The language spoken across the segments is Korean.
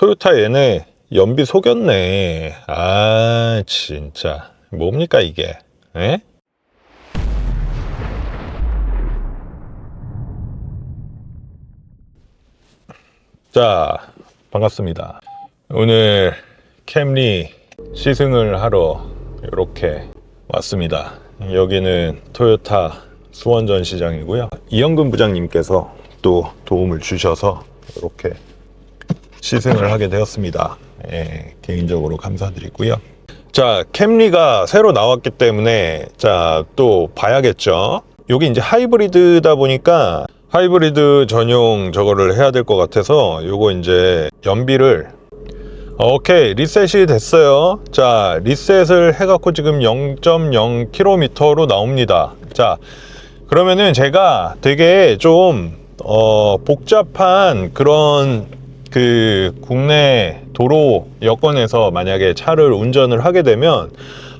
토요타 얘네 연비 속였네. 아 진짜 뭡니까 이게. 에? 자, 반갑습니다. 오늘 캠리 시승을 하러 이렇게 왔습니다. 여기는 토요타 수원전 시장이고요. 이영근 부장님께서 또 도움을 주셔서 이렇게 시승을 하게 되었습니다. 예, 개인적으로 감사드리고요. 자, 캠리가 새로 나왔기 때문에 자, 또 봐야겠죠. 여기 이제 하이브리드다 보니까 하이브리드 전용 저거를 해야 될 것 같아서 요거 이제 연비를 오케이 리셋이 됐어요. 자, 리셋을 해갖고 지금 0.0km로 나옵니다. 자, 그러면은 제가 되게 좀 복잡한 그런 그 국내 도로 여건에서 만약에 차를 운전을 하게 되면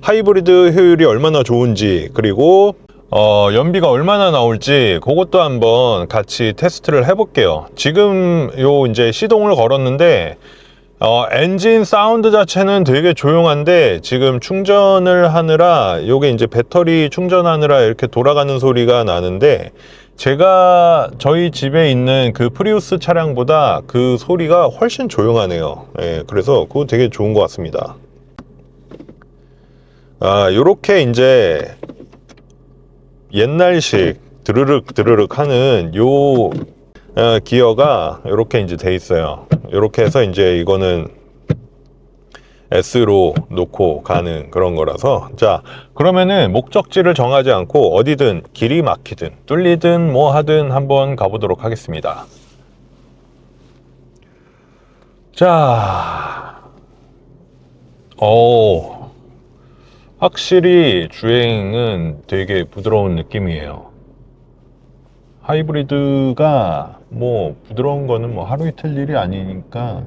하이브리드 효율이 얼마나 좋은지, 그리고 연비가 얼마나 나올지 그것도 한번 같이 테스트를 해 볼게요. 지금 요 이제 시동을 걸었는데 엔진 사운드 자체는 되게 조용한데 지금 충전을 하느라 요게 이제 배터리 충전하느라 이렇게 돌아가는 소리가 나는데, 제가 저희 집에 있는 그 프리우스 차량보다 그 소리가 훨씬 조용하네요. 예, 그래서 그거 되게 좋은 것 같습니다. 아, 요렇게 이제 옛날식 드르륵 드르륵 하는 요 기어가 이렇게 이제 돼 있어요. 이렇게 해서 이제 이거는 S로 놓고 가는 그런 거라서, 자, 그러면은 목적지를 정하지 않고 어디든 길이 막히든 뚫리든 뭐 하든 한번 가보도록 하겠습니다. 자, 확실히 주행은 되게 부드러운 느낌이에요. 하이브리드가 뭐 부드러운 거는 뭐 하루 이틀 일이 아니니까.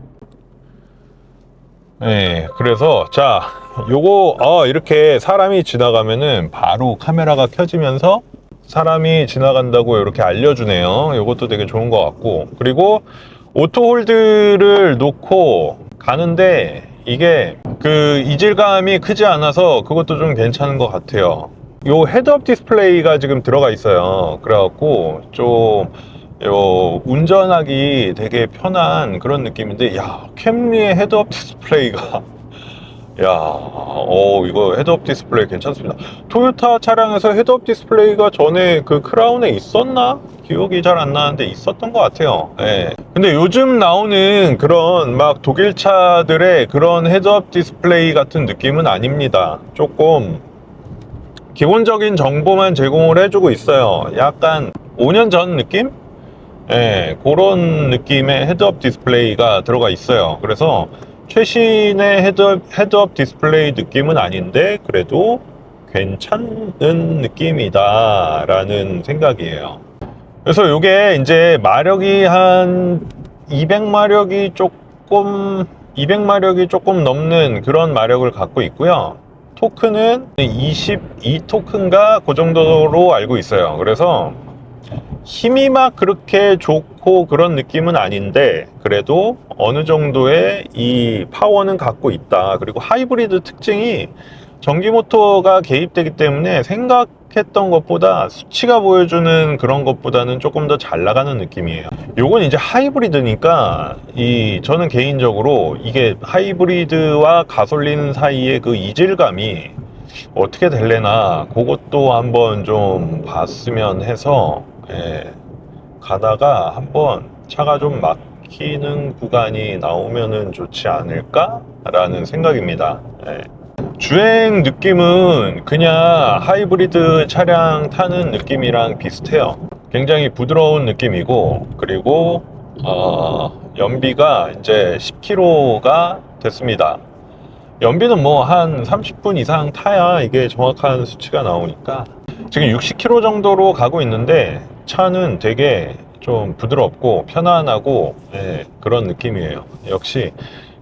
네, 그래서 자, 요거 이렇게 사람이 지나가면은 바로 카메라가 켜지면서 사람이 지나간다고 이렇게 알려주네요. 요것도 되게 좋은 것 같고, 그리고 오토 홀드를 놓고 가는데 이게 그 이질감이 크지 않아서 그것도 좀 괜찮은 것 같아요. 요 헤드업 디스플레이가 지금 들어가 있어요. 그래갖고 좀 운전하기 되게 편한 그런 느낌인데, 야, 캠리의 헤드업 디스플레이가 야, 이거 헤드업 디스플레이 괜찮습니다. 토요타 차량에서 헤드업 디스플레이가 전에 그 크라운에 있었나? 기억이 잘 안 나는데 있었던 것 같아요. 예. 근데 요즘 나오는 그런 막 독일 차들의 그런 헤드업 디스플레이 같은 느낌은 아닙니다. 조금 기본적인 정보만 제공을 해주고 있어요. 약간 5년 전 느낌? 예, 그런 느낌의 헤드업 디스플레이가 들어가 있어요. 그래서 최신의 헤드업 디스플레이 느낌은 아닌데 그래도 괜찮은 느낌이다 라는 생각이에요. 그래서 이게 이제 마력이 한 200마력이 조금 넘는 그런 마력을 갖고 있고요. 토크는 22토크인가 그 정도로 알고 있어요. 그래서 힘이 막 그렇게 좋고 그런 느낌은 아닌데 그래도 어느 정도의 이 파워는 갖고 있다. 그리고 하이브리드 특징이 전기 모터가 개입되기 때문에 생각했던 것보다 수치가 보여주는 그런 것보다는 조금 더 잘 나가는 느낌이에요. 요건 이제 하이브리드니까 저는 개인적으로 이게 하이브리드와 가솔린 사이의 그 이질감이 어떻게 될래나 그것도 한번 좀 봤으면 해서, 예, 가다가 한번 차가 좀 막히는 구간이 나오면은 좋지 않을까 라는 생각입니다. 예. 주행 느낌은 그냥 하이브리드 차량 타는 느낌이랑 비슷해요. 굉장히 부드러운 느낌이고, 그리고 연비가 이제 10km가 됐습니다. 연비는 뭐 한 30분 이상 타야 이게 정확한 수치가 나오니까 지금 60km 정도로 가고 있는데 차는 되게 좀 부드럽고 편안하고, 예, 그런 느낌이에요. 역시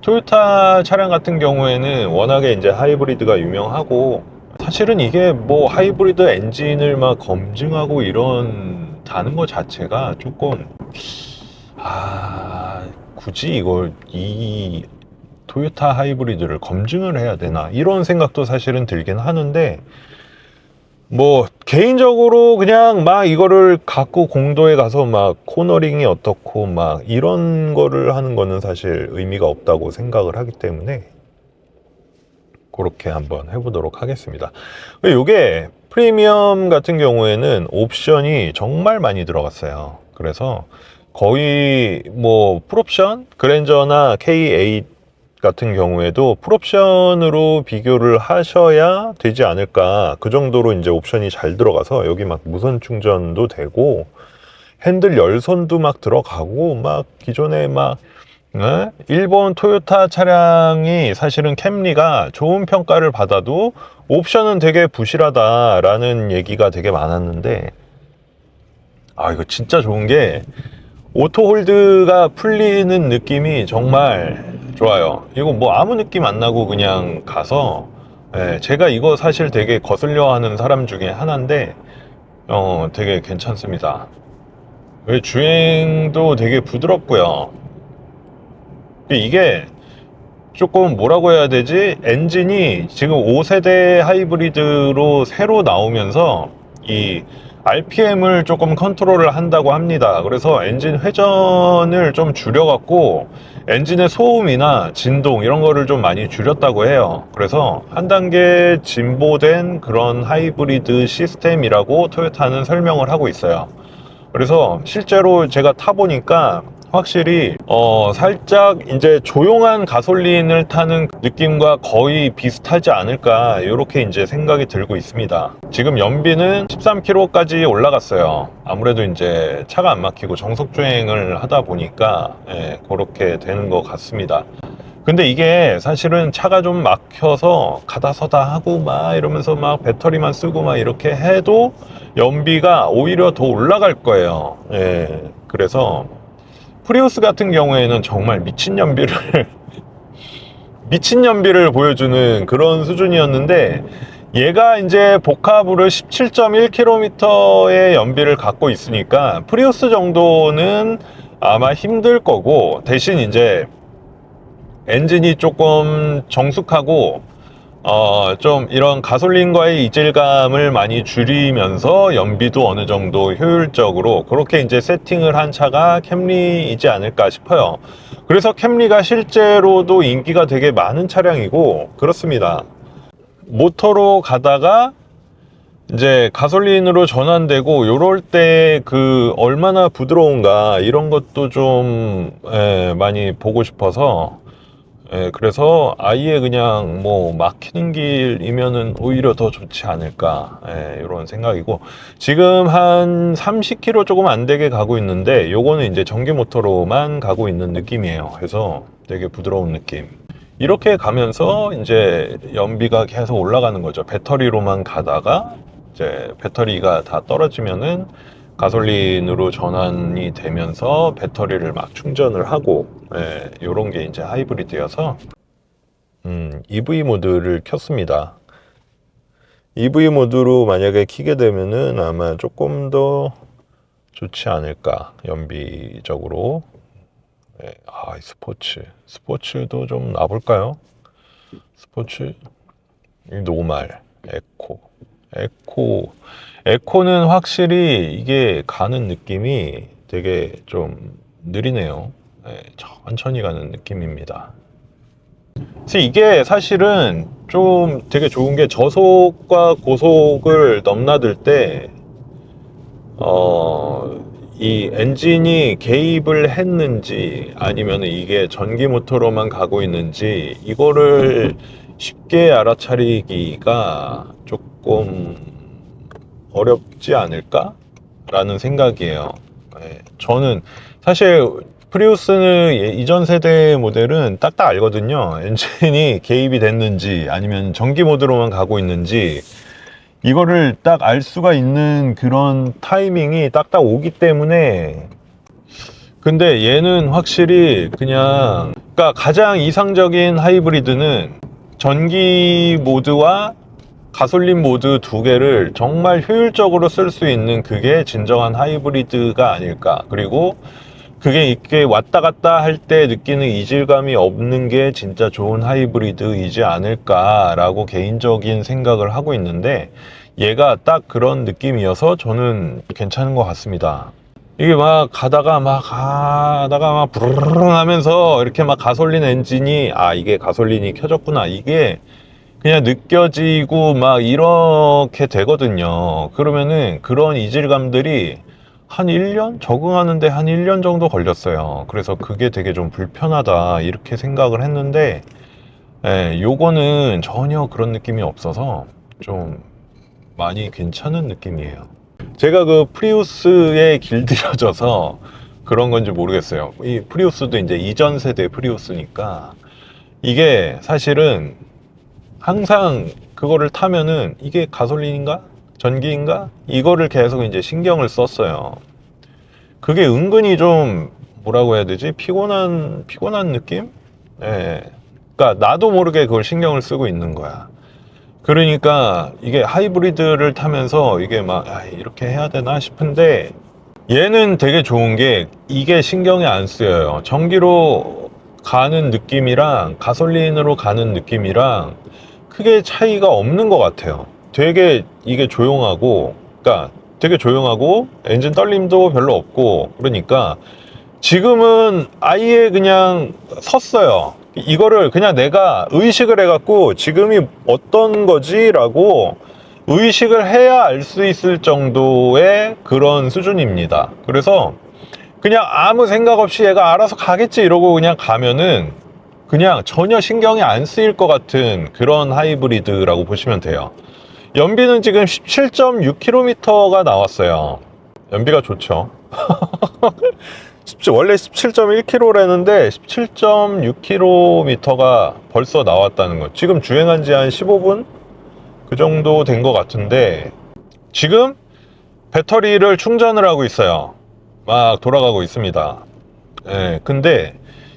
토요타 차량 같은 경우에는 워낙에 이제 하이브리드가 유명하고, 사실은 이게 뭐 하이브리드 엔진을 막 검증하고 이런 다는 것 자체가 조금 굳이 이걸 이 토요타 하이브리드를 검증을 해야 되나 이런 생각도 사실은 들긴 하는데, 뭐 개인적으로 그냥 막 이거를 갖고 공도에 가서 막 코너링이 어떻고 막 이런 거를 하는 거는 사실 의미가 없다고 생각을 하기 때문에 그렇게 한번 해보도록 하겠습니다. 이게 프리미엄 같은 경우에는 옵션이 정말 많이 들어갔어요. 그래서 거의 뭐 풀옵션 그랜저나 K8 같은 경우에도 풀옵션으로 비교를 하셔야 되지 않을까, 그 정도로 이제 옵션이 잘 들어가서 여기 막 무선 충전도 되고 핸들 열선도 막 들어가고 막 기존에 막 일본 토요타 차량이 사실은 캠리가 좋은 평가를 받아도 옵션은 되게 부실하다라는 얘기가 되게 많았는데, 이거 진짜 좋은 게 오토 홀드가 풀리는 느낌이 정말 좋아요. 이거 뭐 아무 느낌 안 나고 그냥 가서, 제가 이거 사실 되게 거슬려 하는 사람 중에 하나인데 되게 괜찮습니다. 주행도 되게 부드럽고요. 이게 조금 뭐라고 해야 되지? 엔진이 지금 5세대 하이브리드로 새로 나오면서 이 RPM을 조금 컨트롤을 한다고 합니다. 그래서 엔진 회전을 좀 줄여갖고 엔진의 소음이나 진동 이런 거를 좀 많이 줄였다고 해요. 그래서 한 단계 진보된 그런 하이브리드 시스템이라고 토요타는 설명을 하고 있어요. 그래서 실제로 제가 타보니까 확실히 살짝 이제 조용한 가솔린을 타는 느낌과 거의 비슷하지 않을까, 이렇게 이제 생각이 들고 있습니다. 지금 연비는 13km까지 올라갔어요. 아무래도 이제 차가 안 막히고 정속 주행을 하다 보니까 그렇게 되는 것 같습니다. 근데 이게 사실은 차가 좀 막혀서 가다 서다 하고 막 이러면서 막 배터리만 쓰고 막 이렇게 해도 연비가 오히려 더 올라갈 거예요. 그래서 프리우스 같은 경우에는 정말 미친 연비를 미친 연비를 보여주는 그런 수준이었는데, 얘가 이제 복합으로 17.1km의 연비를 갖고 있으니까 프리우스 정도는 아마 힘들 거고, 대신 이제 엔진이 조금 정숙하고 좀 이런 가솔린과의 이질감을 많이 줄이면서 연비도 어느 정도 효율적으로 그렇게 이제 세팅을 한 차가 캠리이지 않을까 싶어요. 그래서 캠리가 실제로도 인기가 되게 많은 차량이고 그렇습니다. 모터로 가다가 이제 가솔린으로 전환되고 요럴 때 그 얼마나 부드러운가 이런 것도 좀 많이 보고 싶어서, 그래서 아예 그냥 뭐 막히는 길이면은 오히려 더 좋지 않을까, 이런 생각이고, 지금 한 30km 조금 안 되게 가고 있는데 요거는 이제 전기 모터로만 가고 있는 느낌이에요. 그래서 되게 부드러운 느낌. 이렇게 가면서 이제 연비가 계속 올라가는 거죠. 배터리로만 가다가 이제 배터리가 다 떨어지면은 가솔린으로 전환이 되면서 배터리를 막 충전을 하고, 요런 게 이제 하이브리드여서 EV 모드를 켰습니다. EV 모드로 만약에 키게 되면은 아마 조금 더 좋지 않을까, 연비적으로. 스포츠도 좀 놔볼까요? 스포츠, 노말, 에코는 확실히 이게 가는 느낌이 되게 좀 느리네요. 천천히 가는 느낌입니다. 그래서 이게 사실은 좀 되게 좋은 게, 저속과 고속을 넘나들 때 이 엔진이 개입을 했는지 아니면 이게 전기 모터로만 가고 있는지 이거를 쉽게 알아차리기가 조금 어렵지 않을까 라는 생각이에요. 저는 사실 프리우스는 이전 세대 모델은 딱딱 알거든요. 엔진이 개입이 됐는지 아니면 전기 모드로만 가고 있는지 이거를 딱 알 수가 있는 그런 타이밍이 딱딱 오기 때문에. 근데 얘는 확실히 그냥, 그러니까 가장 이상적인 하이브리드는 전기 모드와 가솔린 모드 두 개를 정말 효율적으로 쓸 수 있는 그게 진정한 하이브리드가 아닐까. 그리고 그게 이렇게 왔다 갔다 할 때 느끼는 이질감이 없는 게 진짜 좋은 하이브리드이지 않을까라고 개인적인 생각을 하고 있는데, 얘가 딱 그런 느낌이어서 저는 괜찮은 것 같습니다. 이게 막 가다가 막 부르릉 하면서 이렇게 막 가솔린 엔진이, 아, 이게 가솔린이 켜졌구나, 이게 그냥 느껴지고 막 이렇게 되거든요. 그러면은 그런 이질감들이 한 1년? 적응하는데 한 1년 정도 걸렸어요. 그래서 그게 되게 좀 불편하다 이렇게 생각을 했는데, 예, 요거는 전혀 그런 느낌이 없어서 좀 많이 괜찮은 느낌이에요. 제가 그 프리우스에 길들여져서 그런 건지 모르겠어요. 이 프리우스도 이제 이전 세대 프리우스니까 이게 사실은 항상 그거를 타면은 이게 가솔린인가? 전기인가? 이거를 계속 이제 신경을 썼어요. 그게 은근히 좀 뭐라고 해야 되지? 피곤한 느낌? 예. 그러니까 나도 모르게 그걸 신경을 쓰고 있는 거야. 그러니까 이게 하이브리드를 타면서 이게 막 이렇게 해야 되나 싶은데, 얘는 되게 좋은 게 이게 신경이 안 쓰여요. 전기로 가는 느낌이랑 가솔린으로 가는 느낌이랑 크게 차이가 없는 것 같아요. 되게 이게 조용하고, 그러니까 되게 조용하고 엔진 떨림도 별로 없고, 그러니까 지금은 아예 그냥 섰어요. 이거를 그냥 내가 의식을 해갖고 지금이 어떤 거지라고 의식을 해야 알 수 있을 정도의 그런 수준입니다. 그래서 그냥 아무 생각 없이 얘가 알아서 가겠지 이러고 그냥 가면은 그냥 전혀 신경이 안 쓰일 것 같은 그런 하이브리드라고 보시면 돼요. 연비는 지금 17.6km가 나왔어요. 연비가 좋죠. 원래 17.1km라는데 17.6km가 벌써 나왔다는 거. 지금 주행한 지 한 15분? 그 정도 된 것 같은데, 지금 배터리를 충전을 하고 있어요. 막 돌아가고 있습니다. 예, 근데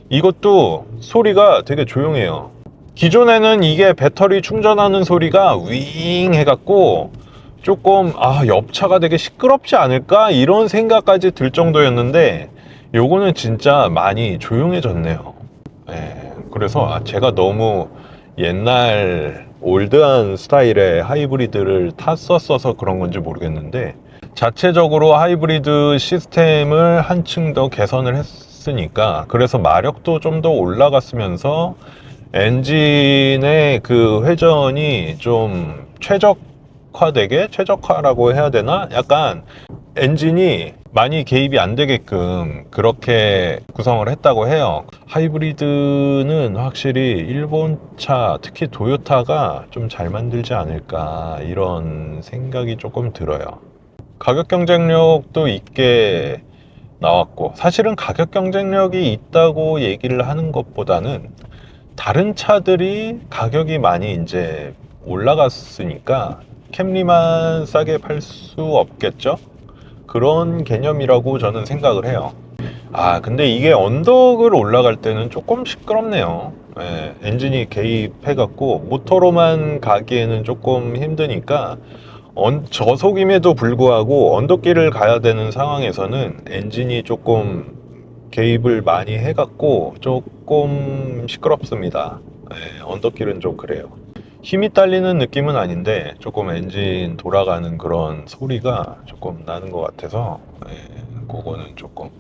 이것도 소리가 되게 조용해요. 기존에는 이게 배터리 충전하는 소리가 윙 해갖고 조금 옆차가 되게 시끄럽지 않을까 이런 생각까지 들 정도였는데, 요거는 진짜 많이 조용해졌네요. 예, 그래서 제가 너무 옛날 올드한 스타일의 하이브리드를 탔었어서 그런 건지 모르겠는데, 자체적으로 하이브리드 시스템을 한층 더 개선을 했으니까, 그래서 마력도 좀 더 올라갔으면서 엔진의 그 회전이 좀 최적화라고 해야 되나? 약간 엔진이 많이 개입이 안 되게끔 그렇게 구성을 했다고 해요. 하이브리드는 확실히 일본 차, 특히 도요타가 좀 잘 만들지 않을까 이런 생각이 조금 들어요. 가격 경쟁력도 있게 나왔고, 사실은 가격 경쟁력이 있다고 얘기를 하는 것보다는 다른 차들이 가격이 많이 이제 올라갔으니까 캠리만 싸게 팔 수 없겠죠? 그런 개념이라고 저는 생각을 해요. 근데 이게 언덕을 올라갈 때는 조금 시끄럽네요. 예, 엔진이 개입해갖고 모터로만 가기에는 조금 힘드니까, 저속임에도 불구하고 언덕길을 가야 되는 상황에서는 엔진이 조금 개입을 많이 해갖고 조금 시끄럽습니다. 예, 언덕길은 좀 그래요. 힘이 딸리는 느낌은 아닌데 조금 엔진 돌아가는 그런 소리가 조금 나는 것 같아서, 예, 그거는 조금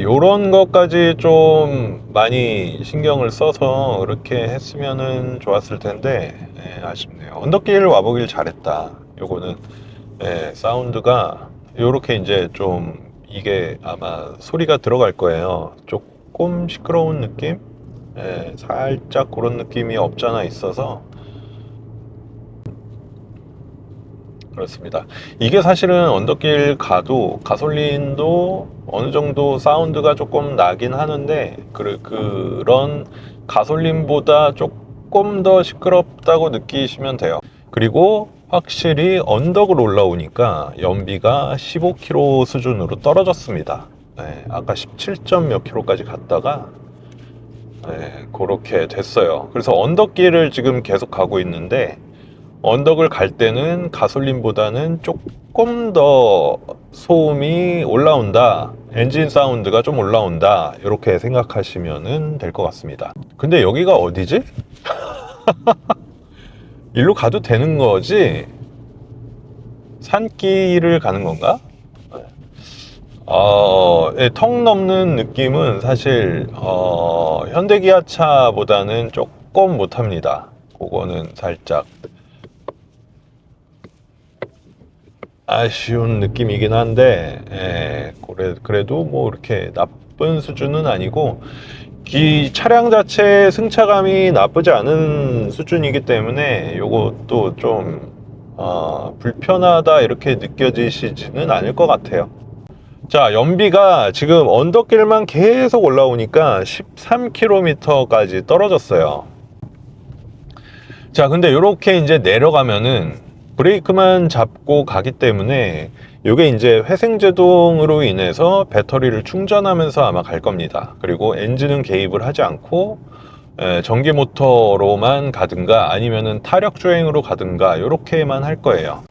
요런 것까지 좀 많이 신경을 써서 그렇게 했으면은 좋았을 텐데, 예, 아쉽네요. 언덕길 와보길 잘했다. 요거는, 예, 사운드가 요렇게 이제 좀 이게 아마 소리가 들어갈 거예요. 조금 시끄러운 느낌? 예, 살짝 그런 느낌이 없잖아 있어서 그렇습니다. 이게 사실은 언덕길 가도 가솔린도 어느 정도 사운드가 조금 나긴 하는데, 그런 가솔린보다 조금 더 시끄럽다고 느끼시면 돼요. 그리고 확실히 언덕을 올라오니까 연비가 15km 수준으로 떨어졌습니다. 네, 아까 17점 몇 킬로까지 갔다가, 네, 그렇게 됐어요. 그래서 언덕길을 지금 계속 가고 있는데, 언덕을 갈 때는 가솔린보다는 조금 더 소음이 올라온다, 엔진 사운드가 좀 올라온다, 이렇게 생각하시면 될 것 같습니다. 근데 여기가 어디지? 일로 가도 되는 거지? 산길을 가는 건가? 턱 넘는 느낌은 사실 현대기아차보다는 조금 못합니다. 그거는 살짝 아쉬운 느낌이긴 한데, 그래도 뭐 이렇게 나쁜 수준은 아니고, 이 차량 자체 승차감이 나쁘지 않은 수준이기 때문에 요것도 좀 불편하다 이렇게 느껴지시지는 않을 것 같아요. 자, 연비가 지금 언덕길만 계속 올라오니까 13km까지 떨어졌어요. 자, 근데 이렇게 이제 내려가면은 브레이크만 잡고 가기 때문에 이게 이제 회생제동으로 인해서 배터리를 충전하면서 아마 갈 겁니다. 그리고 엔진은 개입을 하지 않고 전기 모터로만 가든가 아니면은 타력 주행으로 가든가 이렇게만 할 거예요.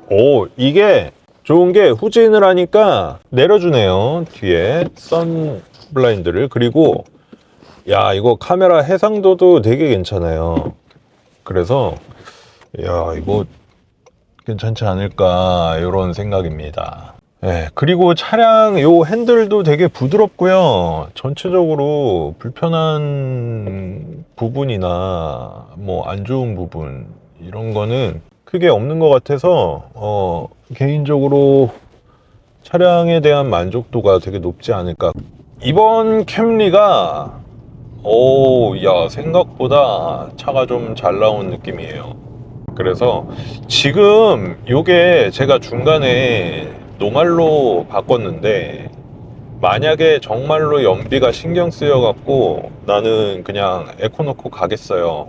오, 이게 좋은 게 후진을 하니까 내려주네요. 뒤에 선 블라인드를. 그리고 야, 이거 카메라 해상도도 되게 괜찮아요. 그래서 야, 이거 괜찮지 않을까 이런 생각입니다. 그리고 차량 요 핸들도 되게 부드럽고요. 전체적으로 불편한 부분이나 뭐 안 좋은 부분 이런 거는 크게 없는 것 같아서 개인적으로 차량에 대한 만족도가 되게 높지 않을까. 이번 캠리가 야, 생각보다 차가 좀 잘 나온 느낌이에요. 그래서 지금 요게 제가 중간에 노말로 바꿨는데, 만약에 정말로 연비가 신경 쓰여 갖고 나는 그냥 에코 놓고 가겠어요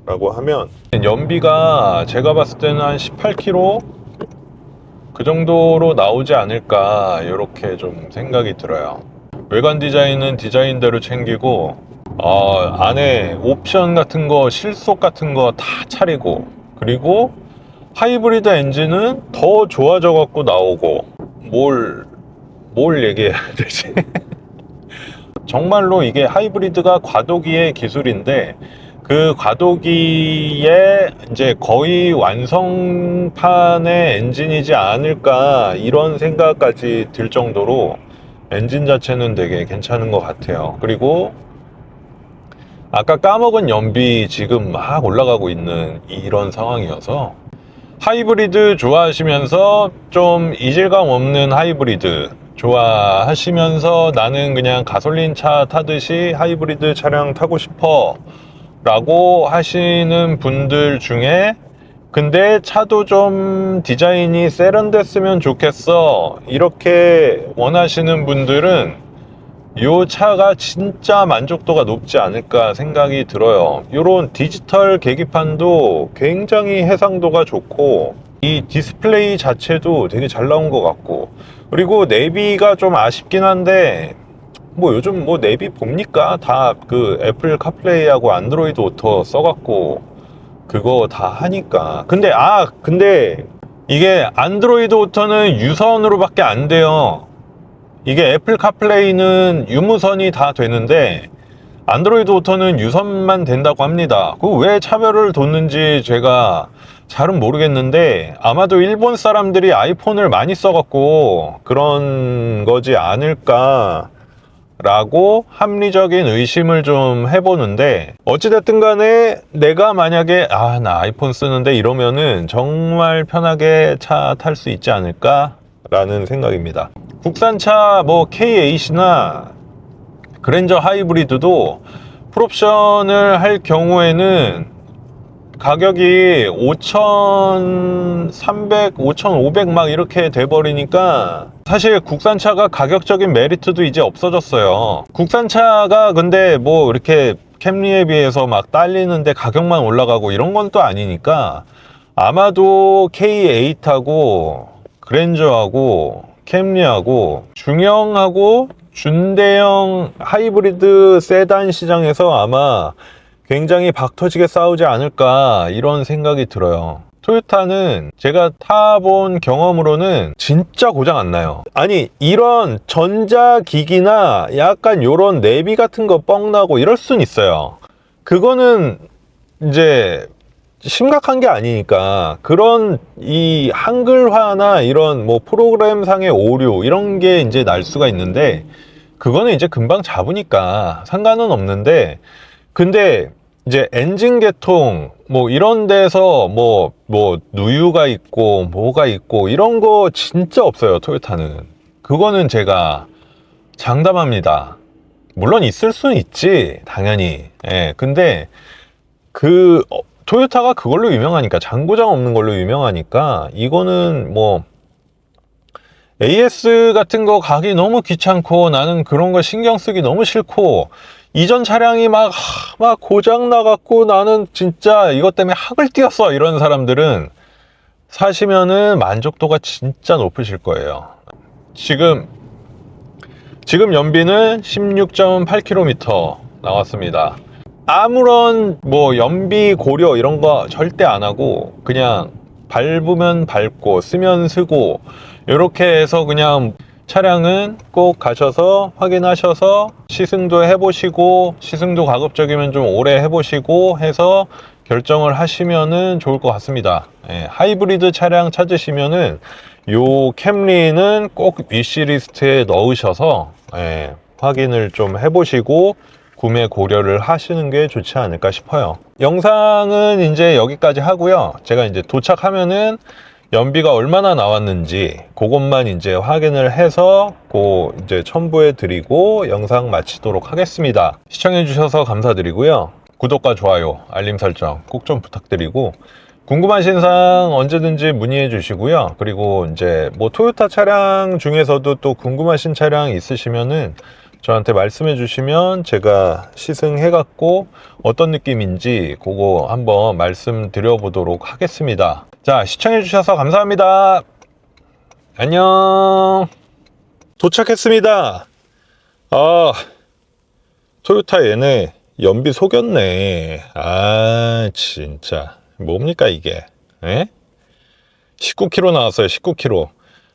라고 하면, 연비가 제가 봤을 때는 한 18km 그 정도로 나오지 않을까 이렇게 좀 생각이 들어요. 외관 디자인은 디자인대로 챙기고 안에 옵션 같은 거, 실속 같은 거 다 차리고, 그리고 하이브리드 엔진은 더 좋아져 갖고 나오고, 뭘 얘기해야 되지? 정말로 이게 하이브리드가 과도기의 기술인데, 그 과도기의 이제 거의 완성판의 엔진이지 않을까 이런 생각까지 들 정도로 엔진 자체는 되게 괜찮은 것 같아요. 그리고 아까 까먹은 연비 지금 막 올라가고 있는 이런 상황이어서, 하이브리드 좋아하시면서 좀 이질감 없는 하이브리드 좋아하시면서 나는 그냥 가솔린 차 타듯이 하이브리드 차량 타고 싶어 라고 하시는 분들 중에, 근데 차도 좀 디자인이 세련됐으면 좋겠어 이렇게 원하시는 분들은 이 차가 진짜 만족도가 높지 않을까 생각이 들어요. 이런 디지털 계기판도 굉장히 해상도가 좋고, 이 디스플레이 자체도 되게 잘 나온 것 같고, 그리고 내비가 좀 아쉽긴 한데, 뭐 요즘 뭐 내비 봅니까? 다 그 애플 카플레이하고 안드로이드 오토 써갖고 그거 다 하니까. 근데 이게 안드로이드 오토는 유선으로밖에 안 돼요. 이게 애플 카플레이는 유무선이 다 되는데 안드로이드 오토는 유선만 된다고 합니다. 그 왜 차별을 뒀는지 제가 잘은 모르겠는데, 아마도 일본 사람들이 아이폰을 많이 써갖고 그런 거지 않을까 라고 합리적인 의심을 좀 해보는데, 어찌됐든 간에 내가 만약에 나 아이폰 쓰는데 이러면은 정말 편하게 차 탈 수 있지 않을까 라는 생각입니다. 국산차 뭐 K8이나 그랜저 하이브리드도 풀옵션을 할 경우에는 가격이 5,300, 5,500 막 이렇게 돼버리니까 사실 국산차가 가격적인 메리트도 이제 없어졌어요. 국산차가 근데 뭐 이렇게 캠리에 비해서 막 딸리는데 가격만 올라가고 이런 건 또 아니니까, 아마도 K8하고 그랜저하고 캠리하고 중형하고 준대형 하이브리드 세단 시장에서 아마 굉장히 박터지게 싸우지 않을까 이런 생각이 들어요. 토요타는 제가 타본 경험으로는 진짜 고장 안 나요. 아니, 이런 전자기기나 약간 요런 내비 같은 거 뻥 나고 이럴 순 있어요. 그거는 이제 심각한 게 아니니까. 그런 이 한글화나 이런 뭐 프로그램상의 오류 이런 게 이제 날 수가 있는데, 그거는 이제 금방 잡으니까 상관은 없는데, 근데 이제 엔진 개통 뭐 이런 데서 뭐 누유가 있고 뭐가 있고 이런 거 진짜 없어요, 토요타는. 그거는 제가 장담합니다. 물론 있을 수는 있지, 당연히. 예, 근데 토요타가 그걸로 유명하니까, 잔고장 없는 걸로 유명하니까, 이거는 뭐 AS 같은 거 가기 너무 귀찮고, 나는 그런 거 신경 쓰기 너무 싫고, 이전 차량이 막 고장 나갖고 나는 진짜 이것 때문에 학을 뛰었어, 이런 사람들은 사시면은 만족도가 진짜 높으실 거예요. 지금 연비는 16.8km 나왔습니다. 아무런 뭐 연비 고려 이런 거 절대 안 하고, 그냥 밟으면 밟고 쓰면 쓰고, 이렇게 해서 그냥 차량은 꼭 가셔서 확인하셔서 시승도 해보시고, 시승도 가급적이면 좀 오래 해보시고 해서 결정을 하시면은 좋을 것 같습니다. 예, 하이브리드 차량 찾으시면은 요 캠리는 꼭 위시리스트에 넣으셔서 확인을 좀 해보시고 구매 고려를 하시는 게 좋지 않을까 싶어요. 영상은 이제 여기까지 하고요. 제가 이제 도착하면은 연비가 얼마나 나왔는지 그것만 이제 확인을 해서 이제 첨부해 드리고 영상 마치도록 하겠습니다. 시청해 주셔서 감사드리고요. 구독과 좋아요, 알림 설정 꼭 좀 부탁드리고, 궁금하신 사항 언제든지 문의해 주시고요. 그리고 이제 뭐 토요타 차량 중에서도 또 궁금하신 차량 있으시면은 저한테 말씀해 주시면 제가 시승해 갖고 어떤 느낌인지 그거 한번 말씀드려 보도록 하겠습니다. 자, 시청해 주셔서 감사합니다. 안녕. 도착했습니다. 아, 토요타 얘네 연비 속였네. 아, 진짜 뭡니까 이게? 에? 19km 나왔어요. 19km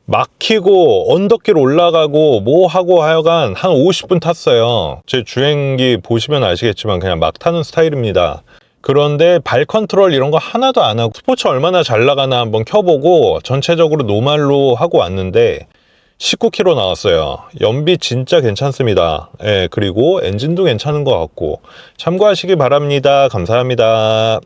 막히고 언덕길 올라가고 뭐 하고 하여간 한 50분 탔어요. 제 주행기 보시면 아시겠지만 그냥 막 타는 스타일입니다. 그런데 발 컨트롤 이런 거 하나도 안 하고 스포츠 얼마나 잘 나가나 한번 켜보고 전체적으로 노말로 하고 왔는데 19km 나왔어요. 연비 진짜 괜찮습니다. 예, 그리고 엔진도 괜찮은 것 같고 참고하시기 바랍니다. 감사합니다.